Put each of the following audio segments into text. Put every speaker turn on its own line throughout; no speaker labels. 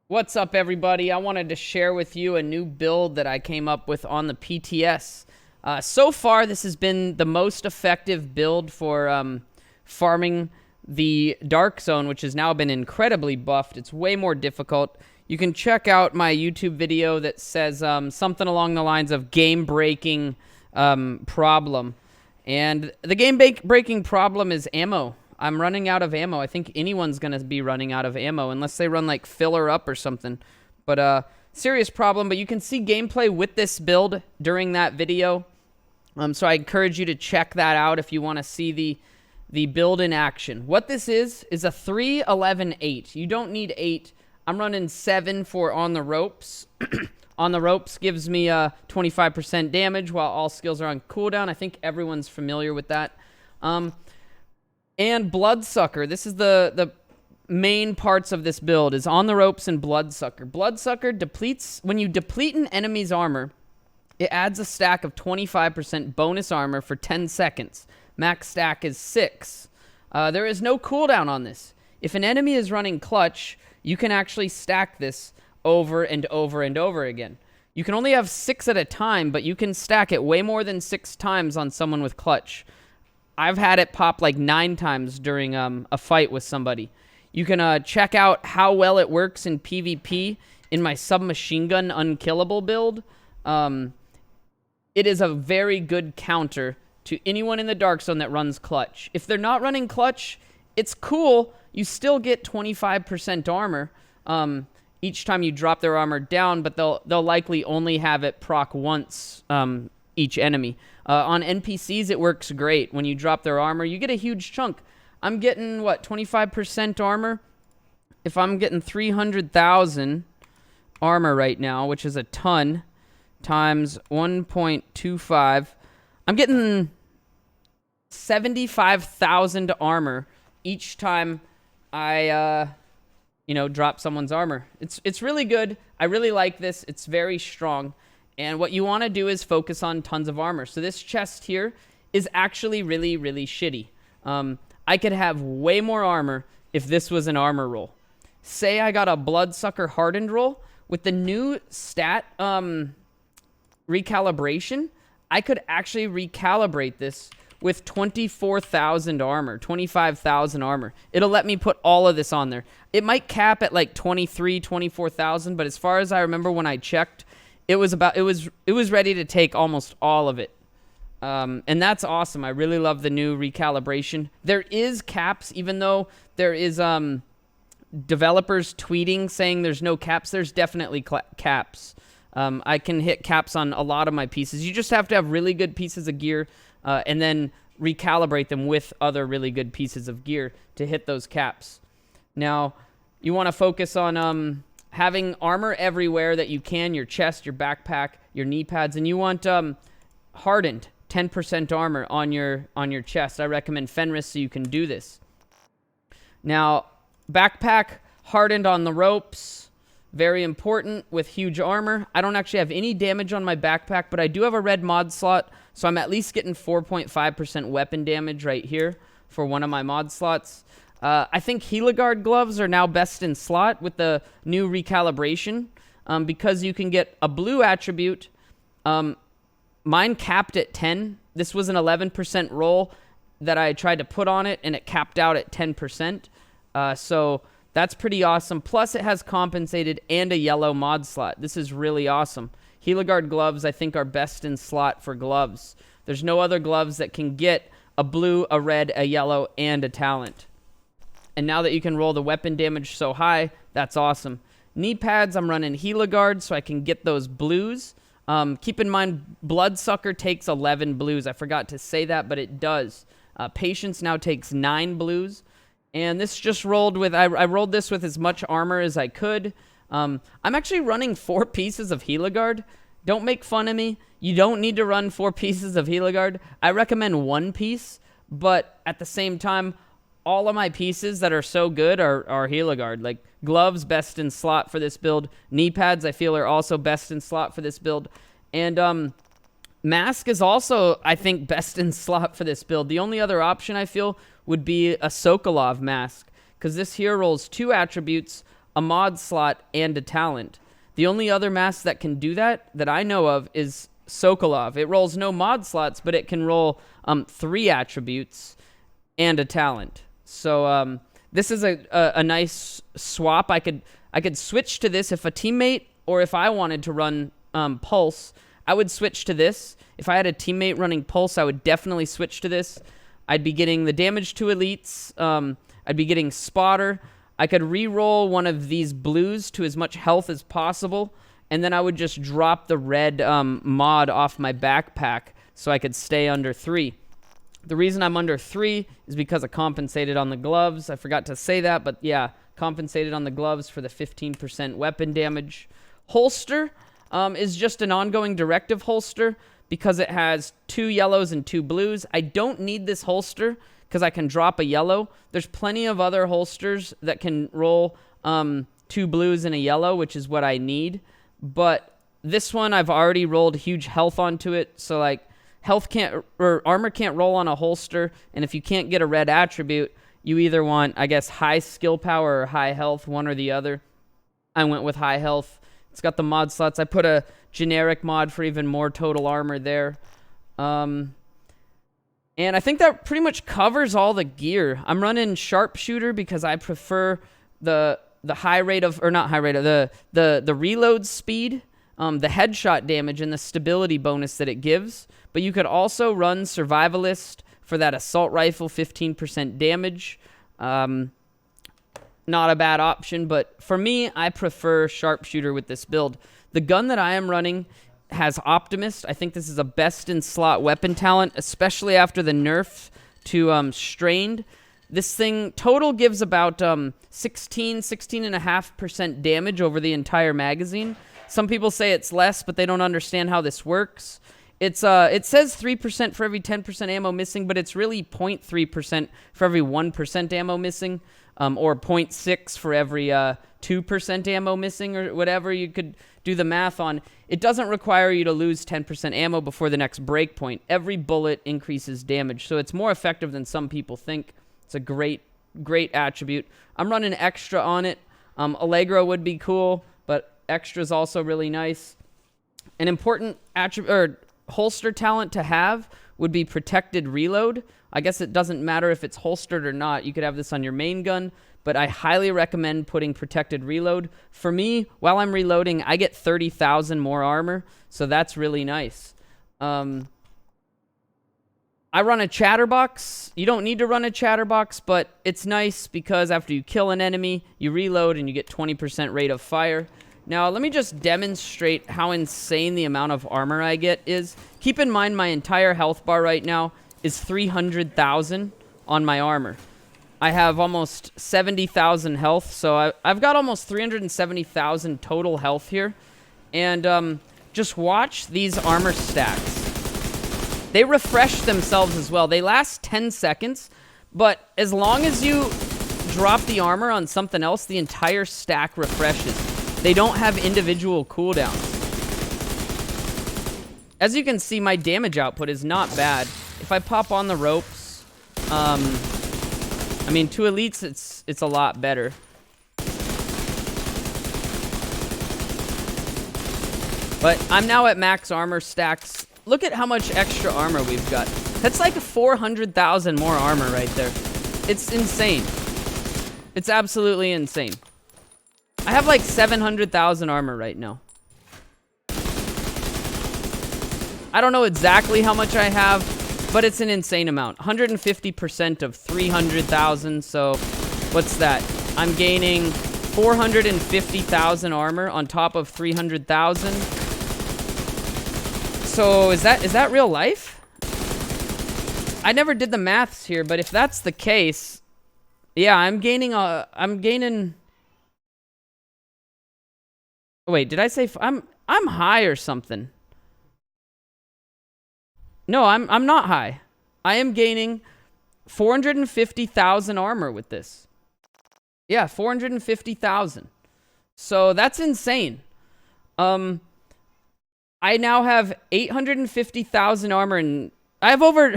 What's up, everybody? I wanted to share with you a new build that I came up with on the PTS. So far, this has been the most effective build for farming the Dark Zone, which has now been incredibly buffed. It's way more difficult. You can check out my YouTube video that says something along the lines of game-breaking problem. And the game-breaking problem is ammo. I'm running out of ammo. I think anyone's going to be running out of ammo unless they run like filler up or something. But serious problem. But you can see gameplay with this build during that video. So I encourage you to check that out if you want to see the build in action. What this is a 3-11-8. You don't need 8. I'm running 7 for on the ropes. On the ropes gives me 25% damage while all skills are on cooldown. I think everyone's familiar with that. And Bloodsucker. This is the main parts of this build, is on the ropes and Bloodsucker. Bloodsucker depletes, when you deplete an enemy's armor, it adds a stack of 25% bonus armor for 10 seconds. Max stack is 6. There is no cooldown on this. If an enemy is running clutch, you can actually stack this over and over and over again. You can only have 6 at a time, but you can stack it way more than 6 times on someone with clutch. I've had it pop like 9 times during a fight with somebody. You can check out how well it works in PvP in my submachine gun unkillable build. It is a very good counter to anyone in the Dark Zone that runs clutch. If they're not running clutch, it's cool. You still get 25% armor each time you drop their armor down, but they'll likely only have it proc once each enemy. On NPCs, it works great. When you drop their armor, you get a huge chunk. I'm getting, what, 25% armor? If I'm getting 300,000 armor right now, which is a ton, times 1.25, I'm getting 75,000 armor each time I, drop someone's armor. It's really good. I really like this. It's very strong. And what you want to do is focus on tons of armor. So this chest here is actually really, really shitty. I could have way more armor if this was an armor roll. Say I got a Bloodsucker hardened roll. With the new stat recalibration, I could actually recalibrate this with 24,000 armor, 25,000 armor. It'll let me put all of this on there. It might cap at like 24,000, but as far as I remember when I checked, it was ready to take almost all of it. And that's awesome. I really love the new recalibration. There is caps, even though there is developers tweeting saying there's no caps. There's definitely caps. I can hit caps on a lot of my pieces. You just have to have really good pieces of gear and then recalibrate them with other really good pieces of gear to hit those caps. Now, you want to focus on having armor everywhere that you can, your chest, your backpack, your knee pads, and you want hardened 10% armor on your chest. I recommend Fenris so you can do this. Now, backpack hardened on the ropes, very important with huge armor. I don't actually have any damage on my backpack, but I do have a red mod slot, so I'm at least getting 4.5% weapon damage right here for one of my mod slots. I think Heligard gloves are now best in slot with the new recalibration because you can get a blue attribute. Mine capped at 10. This was an 11% roll that I tried to put on it, and it capped out at 10%. So that's pretty awesome. Plus, it has compensated and a yellow mod slot. This is really awesome. Heligard gloves, I think, are best in slot for gloves. There's no other gloves that can get a blue, a red, a yellow, and a talent. And now that you can roll the weapon damage so high, that's awesome. Knee pads, I'm running Heligard so I can get those blues. Keep in mind, Bloodsucker takes 11 blues. I forgot to say that, but it does. Patience now takes 9 blues. And this just rolled with, I rolled this with as much armor as I could. I'm actually running 4 pieces of Heligard. Don't make fun of me. You don't need to run 4 pieces of Heligard. I recommend 1 piece, but at the same time, all of my pieces that are so good are Heligard. Like gloves, best in slot for this build. Knee pads, I feel, are also best in slot for this build. And mask is also, I think, best in slot for this build. The only other option I feel would be a Sokolov mask, because this here rolls 2 attributes a mod slot, and a talent. The only other mask that can do that I know of is Sokolov. It rolls no mod slots, but it can roll 3 attributes and a talent. So this is a nice swap. I could switch to this if a teammate, or if I wanted to run Pulse, I would switch to this. If I had a teammate running Pulse, I would definitely switch to this. I'd be getting the damage to elites. I'd be getting Spotter. I could re-roll one of these blues to as much health as possible, and then I would just drop the red mod off my backpack so I could stay under 3. The reason I'm under 3 is because I compensated on the gloves. I forgot to say that, but yeah, compensated on the gloves for the 15% weapon damage. Holster is just an ongoing directive holster because it has 2 yellows and 2 blues. I don't need this holster because I can drop a yellow. There's plenty of other holsters that can roll 2 blues and a yellow, which is what I need. But this one, I've already rolled huge health onto it, so like health can't, or armor can't roll on a holster, and if you can't get a red attribute, you either want, I guess, high skill power or high health, one or the other. I went with high health. It's got the mod slots. I put a generic mod for even more total armor there. And I think that pretty much covers all the gear. I'm running sharpshooter because I prefer the high rate of, or not high rate of, the reload speed, the headshot damage, and the stability bonus that it gives. But you could also run survivalist for that assault rifle, 15% damage. Not a bad option, but for me, I prefer sharpshooter with this build. The gun that I am running has Optimist. I think this is a best-in-slot weapon talent, especially after the nerf to Strained. This thing total gives about 16.5% damage over the entire magazine. Some people say it's less, but they don't understand how this works. It says 3% for every 10% ammo missing, but it's really 0.3% for every 1% ammo missing, or 0.6 for every 2% ammo missing, or whatever you could do the math on. It doesn't require you to lose 10% ammo before the next breakpoint. Every bullet increases damage, so it's more effective than some people think. It's a great attribute. I'm running extra on it. Allegro would be cool, but extra is also really nice. An important attribute or holster talent to have would be protected reload. I guess it doesn't matter if it's holstered or not. You could have this on your main gun, but I highly recommend putting protected reload. For me, while I'm reloading, I get 30,000 more armor, so that's really nice. I run a chatterbox. You don't need to run a chatterbox, but it's nice because after you kill an enemy, you reload and you get 20% rate of fire. Now, let me just demonstrate how insane the amount of armor I get is. Keep in mind, my entire health bar right now is 300,000 on my armor. I have almost 70,000 health, so I've got almost 370,000 total health here. And just watch these armor stacks. They refresh themselves as well. They last 10 seconds, but as long as you drop the armor on something else, the entire stack refreshes. They don't have individual cooldowns. As you can see, my damage output is not bad. If I pop on the ropes, I mean, to elites, it's a lot better. But I'm now at max armor stacks. Look at how much extra armor we've got. That's like 400,000 more armor right there. It's insane. It's absolutely insane. I have like 700,000 armor right now. I don't know exactly how much I have, but it's an insane amount. 150% of 300,000, so what's that? I'm gaining 450,000 armor on top of 300,000. So is that real life? I never did the maths here, but if that's the case, yeah, I'm gaining. Wait, did I say I'm high or something? No, I'm not high. I am gaining 450,000 armor with this. Yeah, 450,000. So that's insane. I now have 850,000 armor and I have over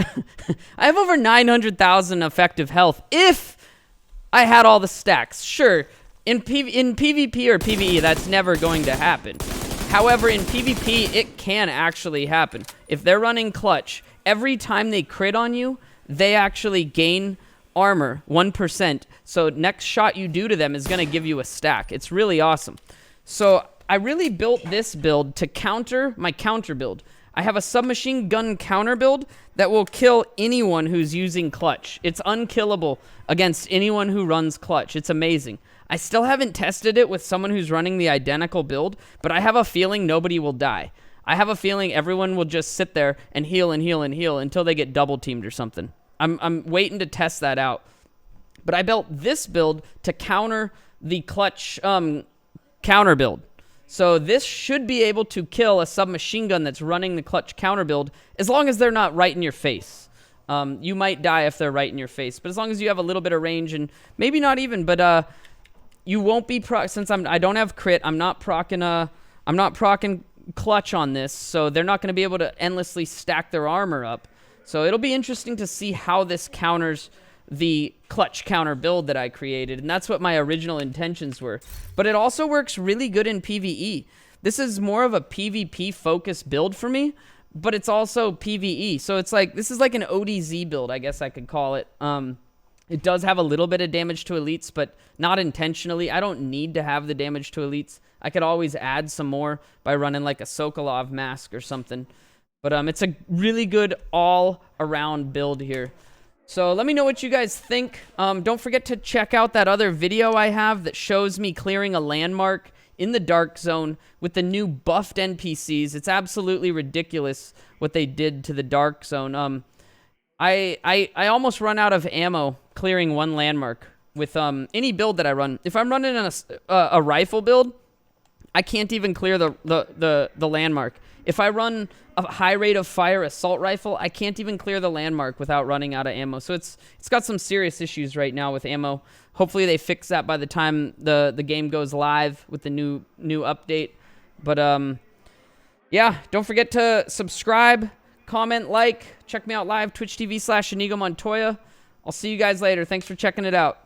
I have over 900,000 effective health if I had all the stacks. Sure, In PvP or PvE, that's never going to happen. However, in PvP, it can actually happen. If they're running clutch, every time they crit on you, they actually gain armor 1%. So next shot you do to them is going to give you a stack. It's really awesome. So I really built this build to counter my counter build. I have a submachine gun counter build that will kill anyone who's using clutch. It's unkillable against anyone who runs clutch. It's amazing. I still haven't tested it with someone who's running the identical build, but I have a feeling nobody will die. I have a feeling everyone will just sit there and heal and heal and heal until they get double teamed or something. I'm waiting to test that out. But I built this build to counter the clutch counter build. So this should be able to kill a submachine gun that's running the clutch counter build as long as they're not right in your face. You might die if they're right in your face, but as long as you have a little bit of range, and maybe not even, but you won't be since I don't have crit, I'm not procking clutch on this, so they're not going to be able to endlessly stack their armor up. So it'll be interesting to see how this counters the clutch counter build that I created, and that's what my original intentions were. But it also works really good in PvE. This is more of a PvP focused build for me, but it's also PvE. So it's like, this is like an ODZ build, I guess I could call it. It does have a little bit of damage to elites, but not intentionally. I don't need to have the damage to elites. I could always add some more by running like a Sokolov mask or something. But it's a really good all-around build here. So let me know what you guys think. Don't forget to check out that other video I have that shows me clearing a landmark in the dark zone with the new buffed NPCs. It's absolutely ridiculous what they did to the dark zone. I almost run out of ammo clearing one landmark with any build that I run. If I'm running a rifle build, I can't even clear the landmark. If I run a high rate of fire assault rifle, I can't even clear the landmark without running out of ammo. So it's got some serious issues right now with ammo. Hopefully they fix that by the time the game goes live with the new update. But yeah, don't forget to subscribe, comment, like, check me out live, Twitch TV /Inigo Montoya. I'll see you guys later. Thanks for checking it out.